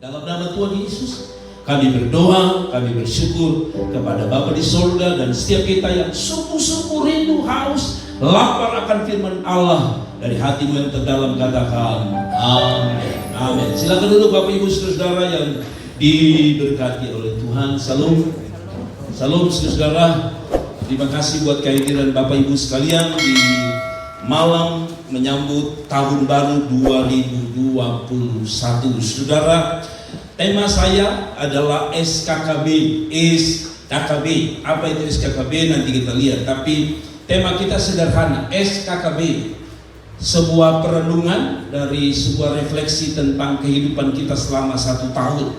Dalam nama Tuhan Yesus, kami berdoa, kami bersyukur kepada Bapa di sorga dan setiap kita yang sungguh-sungguh rindu, haus, lapar akan firman Allah. Dari hatimu yang terdalam katakan amin. Amin. Silakan duduk Bapak Ibu Saudara yang diberkati oleh Tuhan. Salam. Salam saudara. Terima kasih buat kehadiran Bapak Ibu sekalian di malam menyambut tahun baru 2021. Saudara, tema saya adalah SKKB. SKKB. Apa itu SKKB? Nanti kita lihat. Tapi tema kita sederhana, SKKB. Sebuah perenungan dari sebuah refleksi tentang kehidupan kita selama 1 tahun.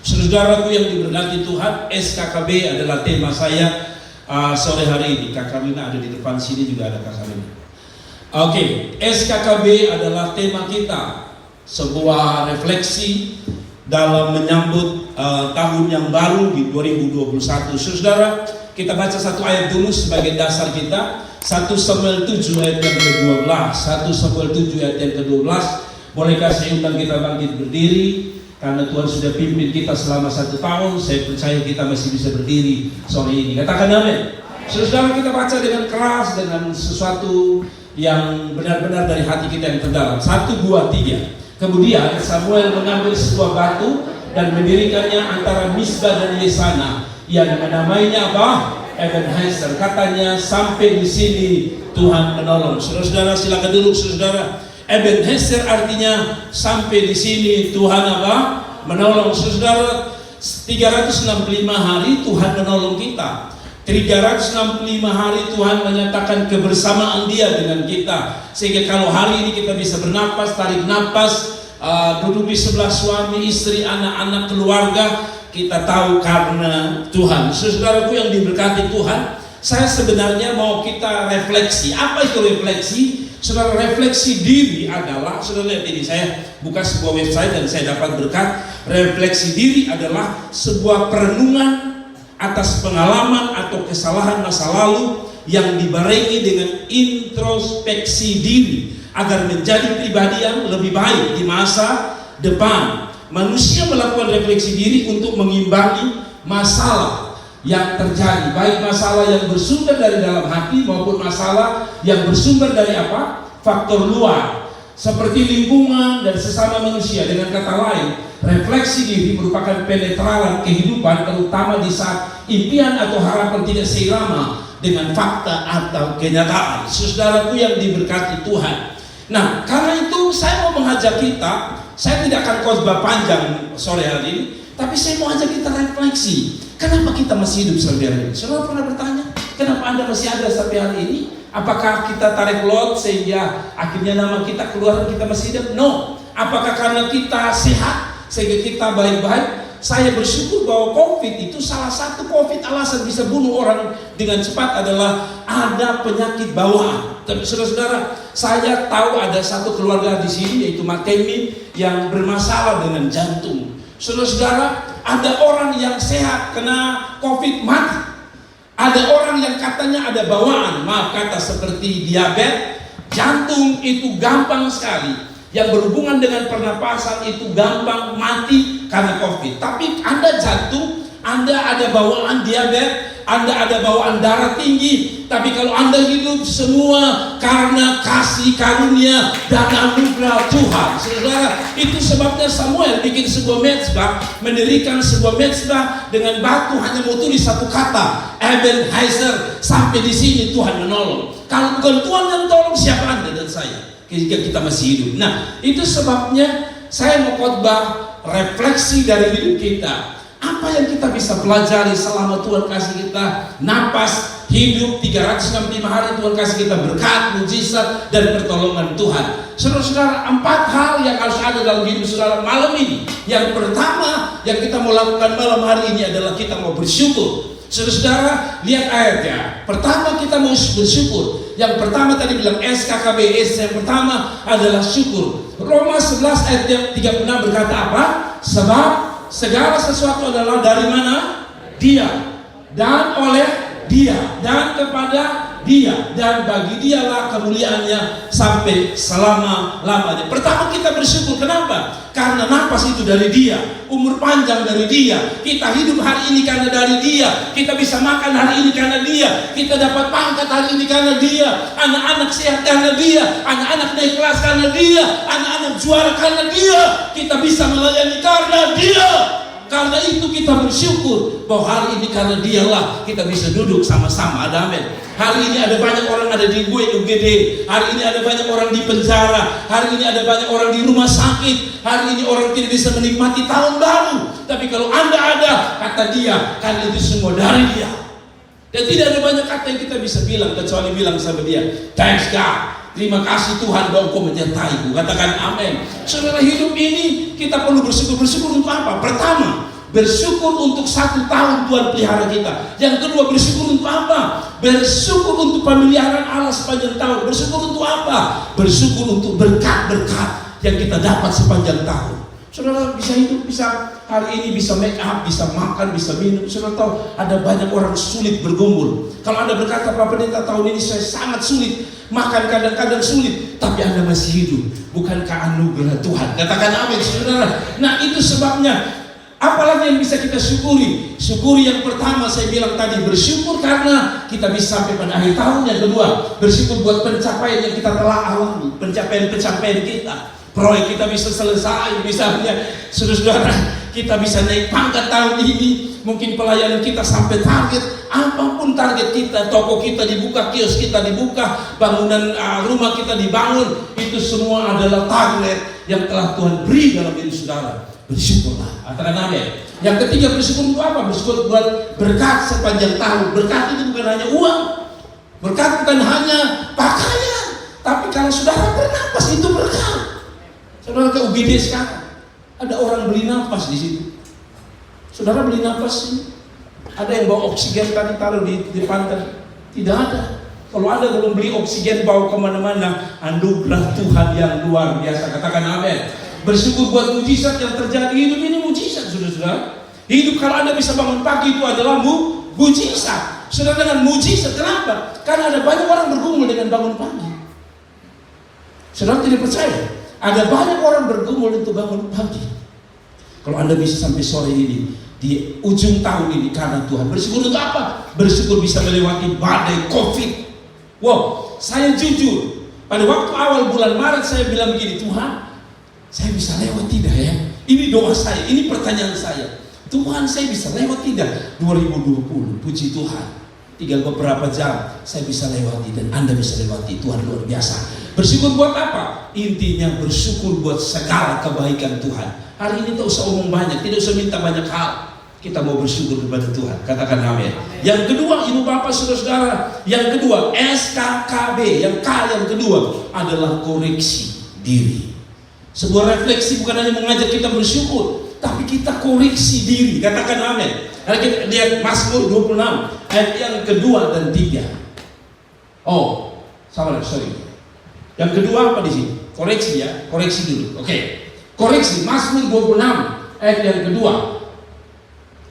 Saudaraku yang diberkati Tuhan, SKKB adalah tema saya sore hari ini. Kak Karina ada di depan sini, juga ada Kak Karina. Oke, SKKB adalah tema kita. Sebuah refleksi dalam menyambut tahun yang baru di 2021. Saudara, kita baca satu ayat dulu sebagai dasar kita. 1 Samuel 7 ayat yang ke-12. 1 Samuel 7 ayat yang ke-12. Bolehkah saya undang kita bangkit berdiri? Karena Tuhan sudah pimpin kita selama 1 tahun, saya percaya kita masih bisa berdiri sore ini. Katakan amin. Saudara, kita baca dengan keras, dengan sesuatu yang benar-benar dari hati kita yang terdalam. 1, 2, 3. Kemudian Samuel mengambil sebuah batu dan mendirikannya antara Misbah dan Yesana, yang menamainya apa? Ebenezer. Katanya, sampai di sini Tuhan menolong. Saudara, silakan duduk saudara. Ebenezer artinya sampai di sini Tuhan apa? Menolong. Saudara, 365 hari Tuhan menolong kita. 365 hari Tuhan menyatakan kebersamaan Dia dengan kita. Sehingga kalau hari ini kita bisa bernapas, tarik napas, duduk di sebelah suami, istri, anak-anak, keluarga, kita tahu karena Tuhan. Saudaraku yang diberkati Tuhan, saya sebenarnya mau kita refleksi. Apa itu refleksi? Saudara, refleksi diri adalah, saudara lihat ini, saya buka sebuah website dan saya dapat berkat. Refleksi diri adalah sebuah perenungan atas pengalaman atau kesalahan masa lalu yang dibarengi dengan introspeksi diri agar menjadi pribadi yang lebih baik di masa depan. Manusia melakukan refleksi diri untuk mengimbangi masalah yang terjadi, baik masalah yang bersumber dari dalam hati maupun masalah yang bersumber dari apa? Faktor luar, seperti lingkungan dan sesama manusia. Dengan kata lain, refleksi diri merupakan penetralan kehidupan, terutama di saat impian atau harapan tidak seirama dengan fakta atau kenyataan. Saudaraku yang diberkati Tuhan. Nah, karena itu saya mau mengajak kita. Saya tidak akan khotbah panjang sore hari ini, tapi saya mau ajak kita refleksi. Kenapa kita masih hidup sampai hari ini? Saudara pernah bertanya, kenapa Anda masih ada sampai hari ini? Apakah kita tarik lot sehingga akhirnya nama kita keluar dan kita masih hidup? No. Apakah karena kita sehat sehingga kita baik-baik? Saya bersyukur bahwa COVID itu salah satu COVID alasan bisa bunuh orang dengan cepat adalah ada penyakit bawaan. Tapi saudara-saudara, saya tahu ada satu keluarga di sini yaitu Matemi yang bermasalah dengan jantung. Saudara-saudara, ada orang yang sehat kena COVID mati. Ada orang yang katanya ada bawaan, maaf kata seperti diabetes, jantung itu gampang sekali. Yang berhubungan dengan pernapasan itu gampang mati karena COVID. Tapi Anda jantung, Anda ada bawaan diabetes, Anda ada bawaan darah tinggi. Tapi kalau Anda hidup semua karena kasih karunia dan anugerah Tuhan. Saudara, itu sebabnya Samuel bikin sebuah mezbah, mendirikan sebuah mezbah dengan batu, hanya mau tulis satu kata, Ebenezer, sampai di sini Tuhan menolong. Kalau bukan Tuhan yang tolong, siapa Anda dan saya? Ketika kita masih hidup. Nah, itu sebabnya saya mau khotbah refleksi dari hidup kita. Apa yang kita bisa pelajari selama Tuhan kasih kita napas hidup 365 hari, Tuhan kasih kita berkat, mujizat, dan pertolongan Tuhan. Saudara-saudara, 4 hal yang harus ada dalam hidup saudara malam ini. Yang pertama yang kita mau lakukan malam hari ini adalah kita mau bersyukur. Saudara-saudara, lihat ayatnya. Pertama kita mau bersyukur. Yang pertama tadi bilang SKKB, yang pertama adalah syukur. Roma 11 ayat yang 36 berkata apa? Sebab segala sesuatu adalah dari mana? Dia, dan oleh Dia, dan kepada Dia, dan bagi Dialah kemuliaannya sampai selama-lamanya. Pertama kita bersyukur, kenapa? Karena napas itu dari Dia, umur panjang dari Dia, kita hidup hari ini karena dari Dia, kita bisa makan hari ini karena Dia, kita dapat pangkat hari ini karena Dia, anak-anak sehat karena Dia, anak-anak naik kelas karena Dia, anak-anak juara karena Dia, kita bisa melayani karena Dia. Karena itu kita bersyukur bahwa hari ini karena Dialah kita bisa duduk sama-sama. Ada amin. Hari ini ada banyak orang ada di UGD, hari ini ada banyak orang di penjara, hari ini ada banyak orang di rumah sakit, hari ini orang tidak bisa menikmati tahun baru. Tapi kalau Anda ada, kata Dia, kan itu semua dari Dia. Dan tidak ada banyak kata yang kita bisa bilang kecuali bilang sama Dia, thanks God. Terima kasih Tuhan bahwa Engkau menyertaiku. Katakan amin. Saudara, hidup ini kita perlu bersyukur. Bersyukur untuk apa? Pertama, bersyukur untuk 1 tahun Tuhan pelihara kita. Yang kedua, bersyukur untuk apa? Bersyukur untuk pemeliharaan Allah sepanjang tahun. Bersyukur untuk apa? Bersyukur untuk berkat-berkat yang kita dapat sepanjang tahun. Saudara bisa hidup, bisa hari ini bisa make up, bisa makan, bisa minum. Saudara tahu ada banyak orang sulit bergumul. Kalau Anda berkata, Pak Pendeta, tahun ini saya sangat sulit, makan kadang-kadang sulit, tapi Anda masih hidup. Bukankah anugerah Tuhan? Katakan amin, saudara. Nah, itu sebabnya. Apalagi yang bisa kita syukuri? Syukuri yang pertama saya bilang tadi, bersyukur karena kita bisa sampai pada akhir tahun. Yang kedua, bersyukur buat pencapaian yang kita telah alami, pencapaian-pencapaian kita. Proyek kita bisa selesai, misalnya saudara-saudara, kita bisa naik pangkat tahun ini, mungkin pelayanan kita sampai target, apapun target kita, toko kita dibuka, kios kita dibuka, bangunan rumah kita dibangun, itu semua adalah target yang telah Tuhan beri dalam diri saudara. Bersyukurlah, katakan amin. Yang ketiga, bersyukur untuk apa? Bersyukur buat berkat sepanjang tahun. Berkat itu bukan hanya uang, berkat bukan hanya pakaian, tapi kalau saudara bernapas itu berkat. Saudara ke UGD sekarang, ada orang beli nafas di situ. Saudara beli nafas ini, ada yang bawa oksigen tadi taruh di depan tadi. Tidak ada. Kalau Anda belum beli oksigen bawa kemana-mana, anugerah Tuhan yang luar biasa. Katakan amin. Bersyukur buat mujizat yang terjadi. Hidup ini mujizat, saudara-saudara. Hidup kalau Anda bisa bangun pagi itu adalah mujizat. Saudara, dengan mujizat, kenapa? Karena ada banyak orang bergumul dengan bangun pagi. Saudara tidak percaya? Ada banyak orang bergumul untuk bangun pagi. Kalau Anda bisa sampai sore ini, di ujung tahun ini, karena Tuhan. Bersyukur untuk apa? Bersyukur bisa melewati badai COVID. Wow, saya jujur, pada waktu awal bulan Maret saya bilang begini, Tuhan, saya bisa lewat tidak ya? Ini doa saya, ini pertanyaan saya. Tuhan, saya bisa lewat tidak? 2020, puji Tuhan. Tinggal beberapa jam saya bisa lewati dan Anda bisa lewati. Tuhan luar biasa. Bersyukur buat apa? Intinya bersyukur buat segala kebaikan Tuhan. Hari ini tak usah omong banyak, tidak usah minta banyak hal. Kita mau bersyukur kepada Tuhan. Katakan amin. Yang kedua, ibu bapak saudara-saudara, yang kedua SKKB, yang K yang kedua adalah koreksi diri. Sebuah refleksi bukan hanya mengajak kita bersyukur, tapi kita koreksi diri. Katakan amin. Kita lihat Mazmur 26 ayat yang kedua dan 3. Oh, sorry. Yang kedua apa di sini? Koreksi ya, koreksi dulu. Oke. Koreksi Mazmur 26 ayat yang kedua.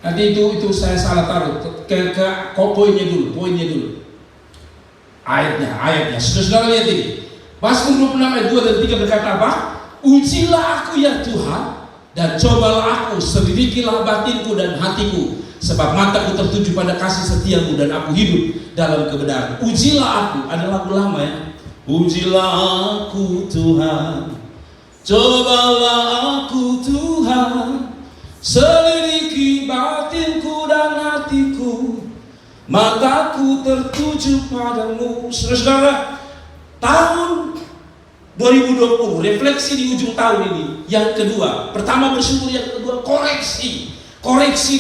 Nanti itu saya salah taruh ke poinnya dulu. Ayatnya. Saudara lihat ini. Mazmur 26 ayat 2 dan 3 berkata apa? Ujilah aku ya Tuhan, dan cobalah aku, selidikilah batinku dan hatiku, sebab mataku tertuju pada kasih setiamu dan aku hidup dalam kebenaran. Ujilah aku, ada lagu lama ya. Ujilah aku Tuhan, cobalah aku Tuhan, selidiki batinku dan hatiku, mataku tertuju padamu. Saudara, tahun 2020, refleksi di ujung tahun ini. Yang kedua, pertama bersyukur, yang kedua koreksi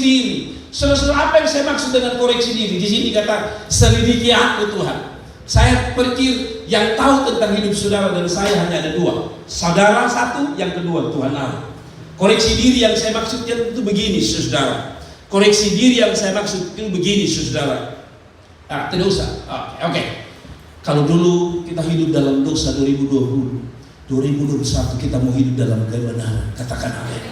diri. Saudara, apa yang saya maksud dengan koreksi diri? Di sini kata selidiki aku Tuhan. Saya pikir yang tahu tentang hidup saudara dan saya hanya ada dua. Saudara satu, yang kedua Tuhan Allah. Koreksi diri yang saya maksudnya itu begini, saudara. Koreksi diri yang saya maksud itu begini, saudara. Tidak usah. Oke. Kalau dulu kita hidup dalam dosa 2020, 2021 kita mau hidup dalam kebenaran. Katakan amin.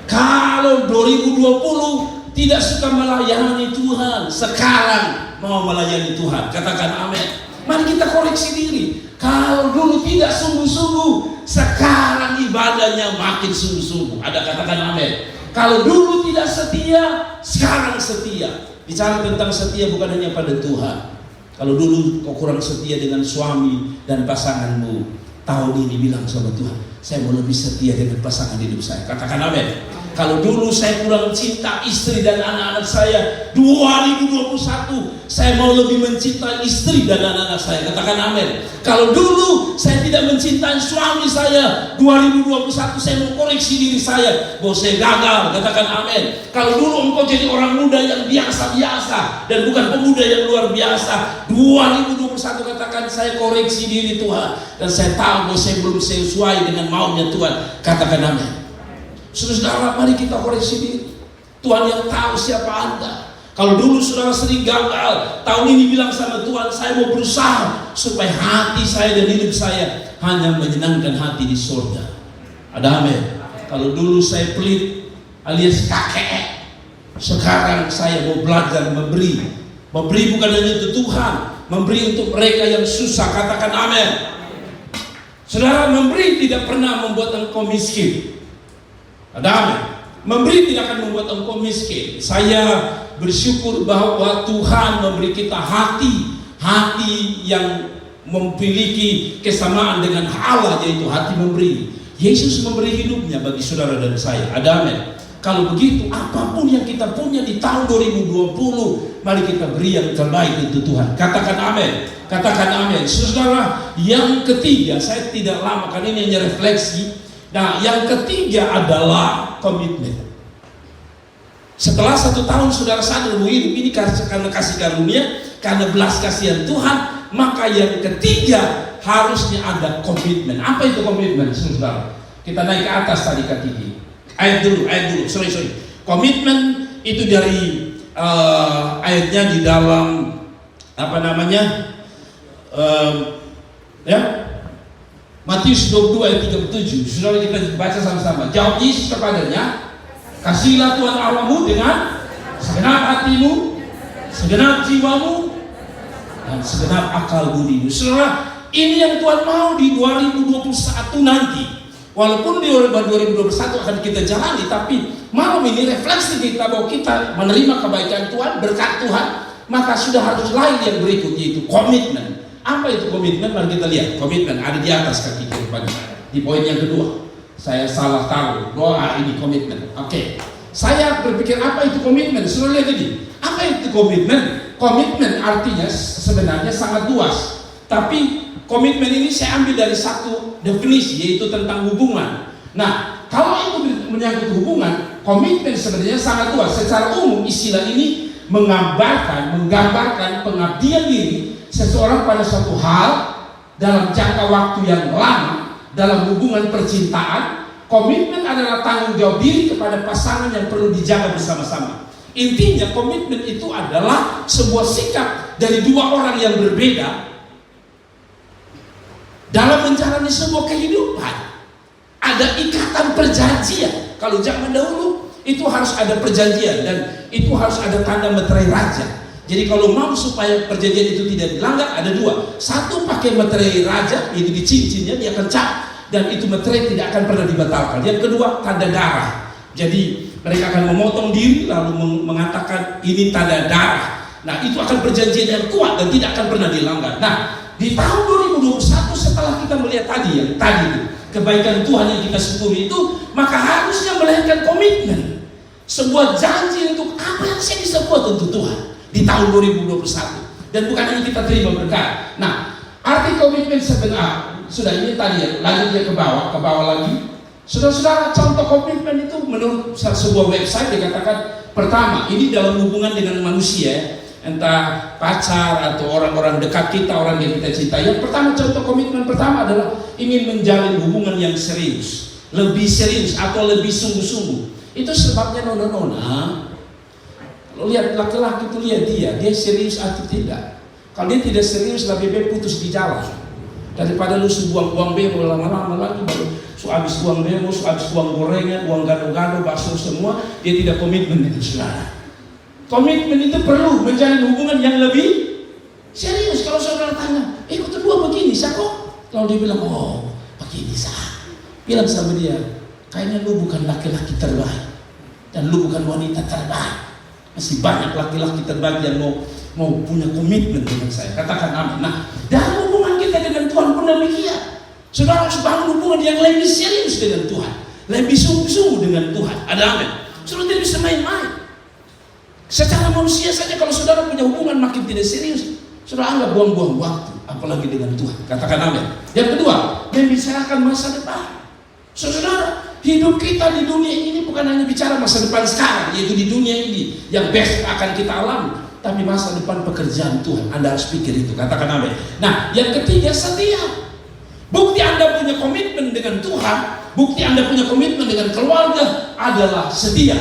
Kalau 2020 tidak suka melayani Tuhan, sekarang mau melayani Tuhan. Katakan amin. Mari kita koreksi diri. Kalau dulu tidak sungguh-sungguh, sekarang ibadahnya makin sungguh-sungguh. Ada katakan amin. Kalau dulu tidak setia, sekarang setia. Bicara tentang setia bukan hanya pada Tuhan. Kalau dulu kau kurang setia dengan suami dan pasanganmu, tahun ini bilang sama Tuhan, saya mau lebih setia dengan pasangan hidup saya. Katakan amin. Kalau dulu saya kurang cinta istri dan anak-anak saya, 2021 saya mau lebih mencintai istri dan anak-anak saya. Katakan amin. Kalau dulu saya tidak mencintai suami saya, 2021 saya mau koreksi diri saya bahwa saya gagal. Katakan amin. Kalau dulu engkau jadi orang muda yang biasa-biasa dan bukan pemuda yang luar biasa, 2021 katakan saya koreksi diri Tuhan, dan saya tahu bahwa saya belum sesuai dengan maunya Tuhan. Katakan amin. Saudara, mari kita koreksi diri. Tuhan yang tahu siapa Anda. Kalau dulu saudara sering gagal, tahun ini bilang sama Tuhan, saya mau berusaha supaya hati saya dan hidup saya hanya menyenangkan hati di surga. Ada amin. Kalau dulu saya pelit alias kakek, sekarang saya mau belajar memberi. Memberi bukan hanya untuk Tuhan, memberi untuk mereka yang susah. Katakan amin. Saudara, memberi tidak pernah membuat engkau miskin. Ada amin. Memberi tidak akan membuat engkau miskin. Saya bersyukur bahwa Tuhan memberi kita hati yang memiliki kesamaan dengan Allah, yaitu hati memberi. Yesus memberi hidupnya bagi saudara dan saya. Ada amin. Kalau begitu, apapun yang kita punya di tahun 2020, mari kita beri yang terbaik untuk Tuhan. Katakan amin. Katakan amin. Saudara, yang ketiga, saya tidak lama karena ini hanya refleksi. Nah, yang ketiga adalah komitmen. Setelah 1 tahun saudara sadar bahwa hidup ini karena kasih karunia, karena belas kasihan Tuhan, maka yang ketiga harusnya ada komitmen. Apa itu komitmen, saudara? Kita naik ke atas tadi kaki. Ayat dulu. Sorry. Komitmen itu dari ayatnya di dalam Matius 22 ayat 37. Saudara, kita baca sama-sama. Jawab Yesus kepadanya, kasihlah Tuhan Allahmu dengan segenap hatimu, segenap jiwamu, dan segenap akal budimu. Saudara, ini yang Tuhan mau di 2021 nanti. Walaupun di 2021 akan kita jalani, tapi malam ini refleksi kita bahwa kita menerima kebaikan Tuhan, berkat Tuhan, maka sudah harus lain yang berikut, yaitu komitmen. Apa itu komitmen? Mari kita lihat. Komitmen ada di atas kaki kiri di poin yang kedua. Saya salah tahu. Doa ini komitmen. Oke. Saya berpikir apa itu komitmen? Saudara lihat ini. Apa itu komitmen? Komitmen artinya sebenarnya sangat luas. Tapi komitmen ini saya ambil dari satu definisi, yaitu tentang hubungan. Nah, kalau itu menyangkut hubungan, komitmen sebenarnya sangat luas. Secara umum istilah ini menggambarkan pengabdian diri seseorang pada suatu hal dalam jangka waktu yang lama dalam hubungan percintaan. Komitmen adalah tanggung jawab diri kepada pasangan yang perlu dijaga bersama-sama. Intinya komitmen itu adalah sebuah sikap dari dua orang yang berbeda dalam menjalani sebuah kehidupan. Ada ikatan perjanjian. Kalau zaman dahulu itu harus ada perjanjian dan itu harus ada tanda meterai raja. Jadi kalau mau supaya perjanjian itu tidak dilanggar, ada dua. Satu, pakai meterai raja, itu di cincinnya dia akan cap, dan itu meterai tidak akan pernah dibatalkan. Yang kedua, tanda darah. Jadi mereka akan memotong diri lalu mengatakan ini tanda darah. Nah, itu akan perjanjian yang kuat dan tidak akan pernah dilanggar. Nah, di tahun 2021 setelah kita melihat tadi kebaikan Tuhan yang kita syukuri itu, maka harusnya melahirkan komitmen. Sebuah janji untuk apa yang saya bisa buat untuk Tuhan di tahun 2021, dan bukan hanya kita terima berkat. Nah, arti komitmen sebenarnya sudah ini tadi ya, lanjut dia ke bawah lagi. Saudara-saudara, contoh komitmen itu menurut sebuah website dikatakan, pertama, ini dalam hubungan dengan manusia, entah pacar atau orang-orang dekat kita, orang yang kita cintai. Yang pertama, contoh komitmen pertama adalah ingin menjalin hubungan yang serius, lebih serius atau lebih sungguh-sungguh. Itu sebabnya nona-nona, lo lihat laki-laki itu, lihat dia serius atau tidak. Kalau dia tidak serius, lebih baik putus di jalan daripada lu sebuang-buang bemo lama-lama lagi, baru habis buang bemo, habis buang gorengan, buang gado-gado, bakso semua. Dia tidak komitmen dengan saudara. Komitmen itu perlu menjalin hubungan yang lebih serius. Kalau saudara saudara tanya, kok kedua begini sah kok? Kalau dia bilang, oh begini sah, bilang sama dia, kayaknya lu bukan laki-laki terbaik dan lu bukan wanita terbaik. Masih banyak laki-laki terbaik yang mau punya komitmen dengan saya. Katakan amin. Nah, dalam hubungan kita dengan Tuhan pun demikian. Saudara harus bangun hubungan yang lebih serius dengan Tuhan, lebih sungguh-sungguh dengan Tuhan. Ada amin. Saudara tidak bisa main-main. Secara manusia saja kalau saudara punya hubungan makin tidak serius, saudara anggap buang-buang waktu, apalagi dengan Tuhan. Katakan amin. Yang kedua, membicarakan masa depan. Saudara, hidup kita di dunia ini bukan hanya bicara masa depan sekarang, yaitu di dunia ini yang besok akan kita alami, tapi masa depan pekerjaan Tuhan. Anda harus pikir itu. Katakan amin. Nah, yang ketiga, setia. Bukti Anda punya komitmen dengan Tuhan, bukti Anda punya komitmen dengan keluarga adalah setia.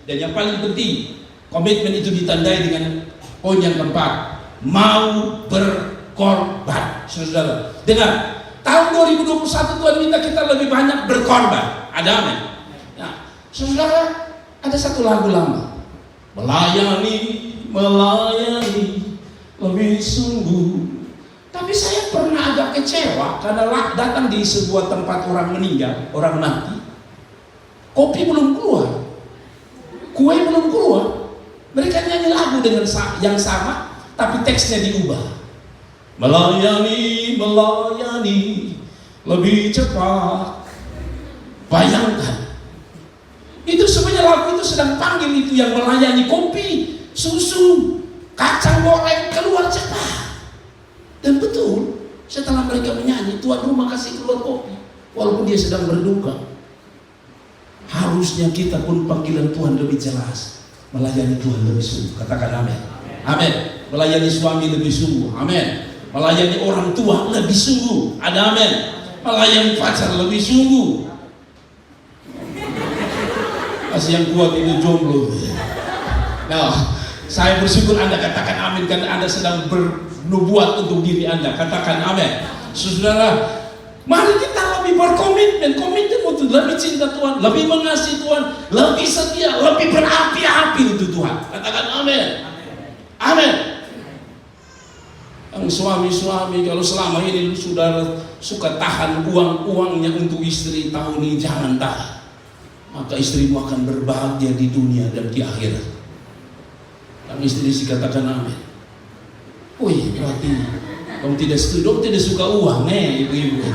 Dan yang paling penting, komitmen itu ditandai dengan poin yang keempat, mau berkorban. Saudara, dengar, tahun 2021 Tuhan minta kita lebih banyak berkorban. Ada amin. Nah, saudara, ada satu lagu lama, melayani lebih sungguh. Tapi saya pernah agak kecewa karena datang di sebuah tempat orang meninggal, orang mati. Kopi belum keluar, kue belum keluar. Mereka nyanyi lagu dengan yang sama, tapi teksnya diubah. Melayani lebih cepat. Bayangkan, itu sebenarnya lagu itu sedang panggil itu yang melayani kopi, susu, kacang goreng keluar cepat. Dan betul, setelah mereka menyanyi, tuan rumah kasih keluar kopi, walaupun dia sedang berduka. Harusnya kita pun panggilan Tuhan lebih jelas, melayani Tuhan lebih sungguh. Katakan amin. Amin. Melayani suami lebih sungguh. Amin. Melayani orang tua lebih sungguh. Ada amin. Melayani pacar lebih sungguh. Masih yang kuat itu jomblo. Nah, saya bersyukur Anda katakan amin karena Anda sedang bernubuat untuk diri Anda. Katakan amin. Saudara, mari kita lebih berkomitmen, komitmen untuk lebih cinta Tuhan, lebih mengasihi Tuhan, lebih setia, lebih berapi-api untuk Tuhan. Katakan amin. Amin. Yang suami-suami kalau selama ini saudara suka tahan uangnya untuk istri, tahun ini jangan tahan. Maka istrimu akan berbahagia di dunia dan di akhirat. Dan istri katakan amin. Oh iya, berarti kamu tidak setuju, tidak suka uang, ibu-ibu.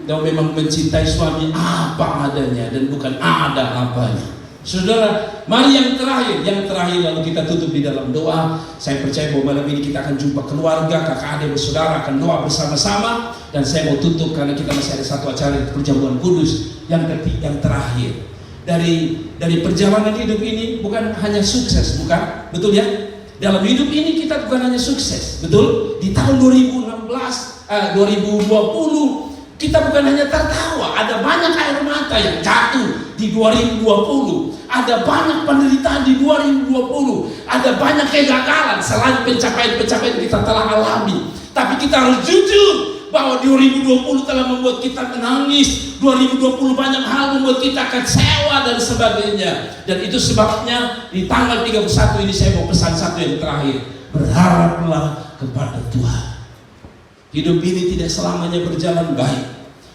Dan memang mencintai suami apa adanya dan bukan ada apanya. Saudara, mari yang terakhir lalu kita tutup di dalam doa. Saya percaya bahwa malam ini kita akan jumpa keluarga, kakak adik bersaudara akan doa bersama-sama. Dan saya mau tutup karena kita masih ada satu acara perjamuan kudus yang terakhir. Dari perjalanan hidup ini bukan hanya sukses, bukan? Betul ya? Dalam hidup ini kita bukan hanya sukses, betul? Di tahun 2020 kita bukan hanya tertawa, ada banyak air mata yang jatuh di 2020, ada banyak penderitaan di 2020, ada banyak kegagalan selain pencapaian-pencapaian kita telah alami. Tapi kita harus jujur bahwa 2020 telah membuat kita menangis, 2020 banyak hal membuat kita kecewa dan sebagainya. Dan itu sebabnya di tanggal 31 ini saya mau pesan satu yang terakhir, berharaplah kepada Tuhan. Hidup ini tidak selamanya berjalan baik,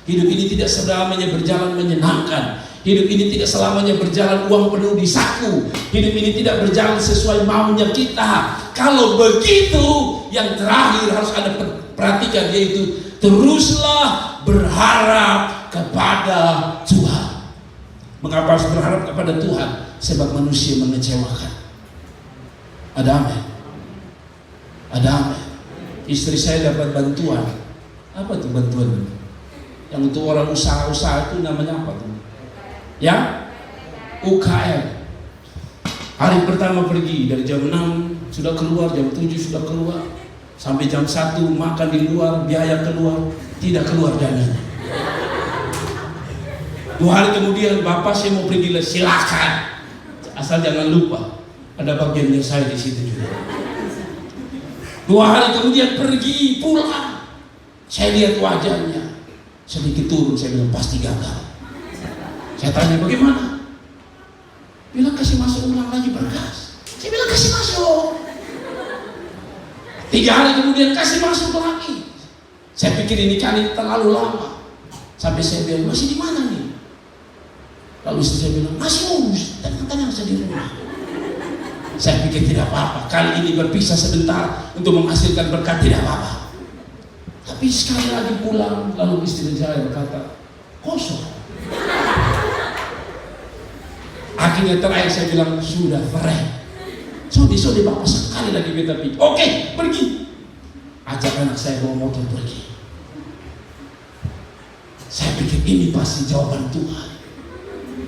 hidup ini tidak selamanya berjalan menyenangkan, hidup ini tidak selamanya berjalan uang penuh di saku, hidup ini tidak berjalan sesuai maunya kita. Kalau begitu, yang terakhir harus ada perhatikan, yaitu teruslah berharap kepada Tuhan. Mengapa harus berharap kepada Tuhan? Sebab manusia mengecewakan. Ada amin. Ada amin. Istri saya dapat bantuan. Apa tuh bantuan? Yang untuk orang usaha-usaha itu namanya apa tuh? Ya? UKM. Hari pertama pergi dari jam 6 sudah keluar, jam 7 sudah keluar, sampai jam 1 makan di luar, biaya keluar, tidak keluar dananya. 2 hari kemudian, Bapak saya mau pergi, silakan, asal jangan lupa ada bagiannya saya di situ juga. 2 hari kemudian pergi pulang, saya lihat wajahnya sedikit turun, saya bilang pasti gagal. Saya tanya bagaimana? Bilang kasih masuk ulang lagi berkas. Saya bilang kasih masuk. 3 hari kemudian kasih masuk lagi. Saya pikir ini kali terlalu lama. Sampai saya bilang, masih di mana nih? Lalu istri saya bilang, masih urus, tenang-tenang saya di rumah. Saya pikir tidak apa-apa, kali ini berpisah sebentar untuk menghasilkan berkat, tidak apa-apa. Tapi sekali lagi pulang, lalu istri saya berkata, kosong. Akhirnya terakhir saya bilang, sudah fresh. Sode bapak sekali lagi beta pergi. Oke, pergi. Ajak anak saya bawa motor pergi. Saya pikir ini pasti jawaban Tuhan.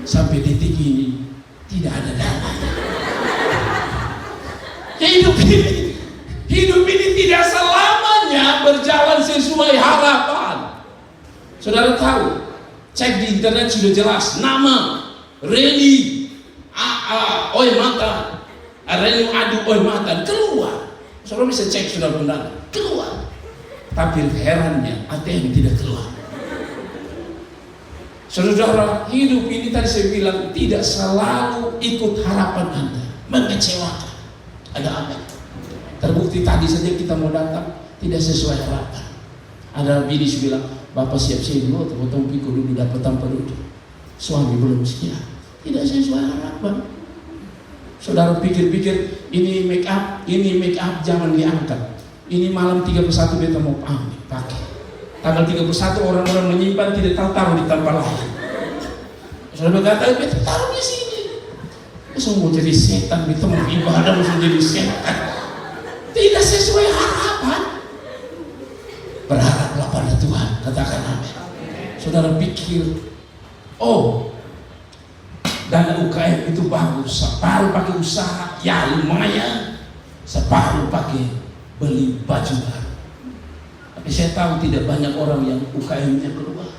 Sampai detik ini tidak ada dananya. Hidup ini tidak selamanya berjalan sesuai harapan. Saudara tahu, cek di internet sudah jelas nama Reni Oematan, Reni Adu Oematan keluar. Saudara bisa cek sudah benar keluar. Tapi herannya ATM tidak keluar. Saudara, hidup ini tadi saya bilang tidak selalu ikut harapan Anda, mengecewakan. Ada apa? Terbukti tadi saja kita mau datang tidak sesuai harapan. Ada bini bilang, bapak siap-siap dulu, potong pikul dulu dapat tanpa duduk. Suami belum siap, tidak sesuai harapan. Saudara pikir-pikir ini make up jangan diangkat. Ini malam 31 beta mau pakai. Tanggal 31 orang-orang menyimpan tidak tahu di tempat lain. Saudara berkata, beta taruh di sini. Semua jadi setan, beta mau ibadah langsung jadi setan. Tidak sesuai harapan. Berharaplah pada Tuhan, katakan amin. Saudara pikir, oh, dana UKM itu bagus, separuh pakai usaha, ya lumayan, separuh pakai beli baju baru. Tapi saya tahu tidak banyak orang yang UKM-nya keluar.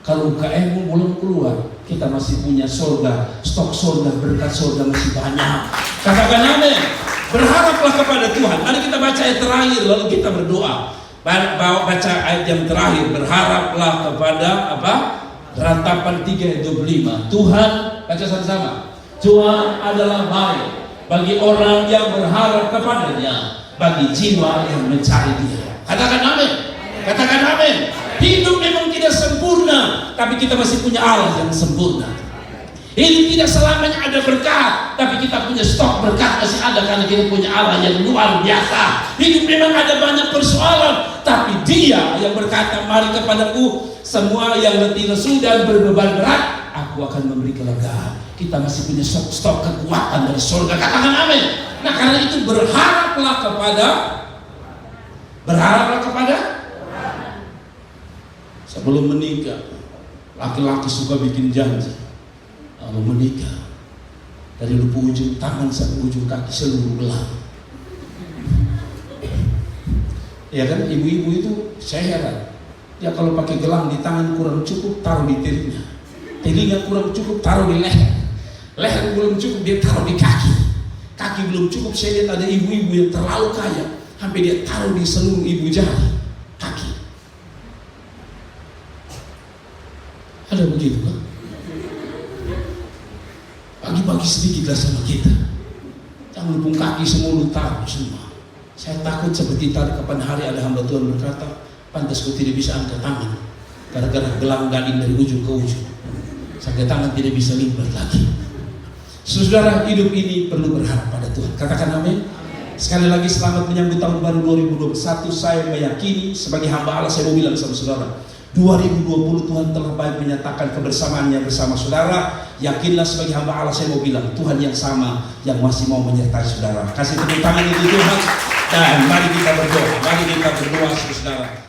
Kalau UKM belum keluar, kita masih punya surga, stok surga, berkat surga masih banyak. Katakan amin. Berharaplah kepada Tuhan. Mari kita baca ayat terakhir, lalu kita berdoa. Baca ayat yang terakhir, berharaplah kepada apa? Ratapan 3 ayat 25. Tuhan, baca sama-sama. Tuhan adalah baik bagi orang yang berharap kepadanya, bagi jiwa yang mencari Dia. Katakan amin. Katakan amin. Hidup memang tidak sempurna, tapi kita masih punya Allah yang sempurna. Hidup tidak selamanya ada berkat, tapi kita punya stok berkat masih ada karena kita punya Allah yang luar biasa. Hidup memang ada banyak persoalan, tapi Dia yang berkata, mari kepadaku semua yang letih lesu dan berbeban berat, aku akan memberi kelegaan. Kita masih punya stok kekuatan dari surga. Katakan amin. Nah, karena itu berharaplah kepada sebelum menikah. Laki-laki suka bikin janji. Kalau menikah, dari ujung tangan sampai ujung kaki seluruh gelang. Ya kan, ibu-ibu itu saya heran. Ya kalau pakai gelang di tangan kurang cukup, taruh di telinga. Telinga kurang cukup, taruh di leher. Leher belum cukup, dia taruh di kaki. Kaki belum cukup, saya lihat ada ibu-ibu yang terlalu kaya, sampai dia taruh di seluruh ibu jari kaki. Ada begitu kan? Bagi-bagi sedikitlah sama kita. Jangan lupung kaki semua lu taruh semua. Saya takut seperti tadi kapan hari ada hamba Tuhan berkata, pantas kau tidak bisa angkat tangan gara-gara gelang gading dari ujung ke ujung, sampai tangan tidak bisa limbat lagi. Saudara, hidup ini perlu berharap pada Tuhan. Katakan amin. Sekali lagi selamat menyambut tahun baru 2021. Saya meyakini sebagai hamba Allah, saya mau bilang sama saudara, 2020 Tuhan telah baik menyatakan kebersamaannya bersama saudara. Yakinlah sebagai hamba Allah, saya mau bilang Tuhan yang sama yang masih mau menyertai saudara. Kasih tepuk tangan itu Tuhan. Dan mari kita berdoa, saudara.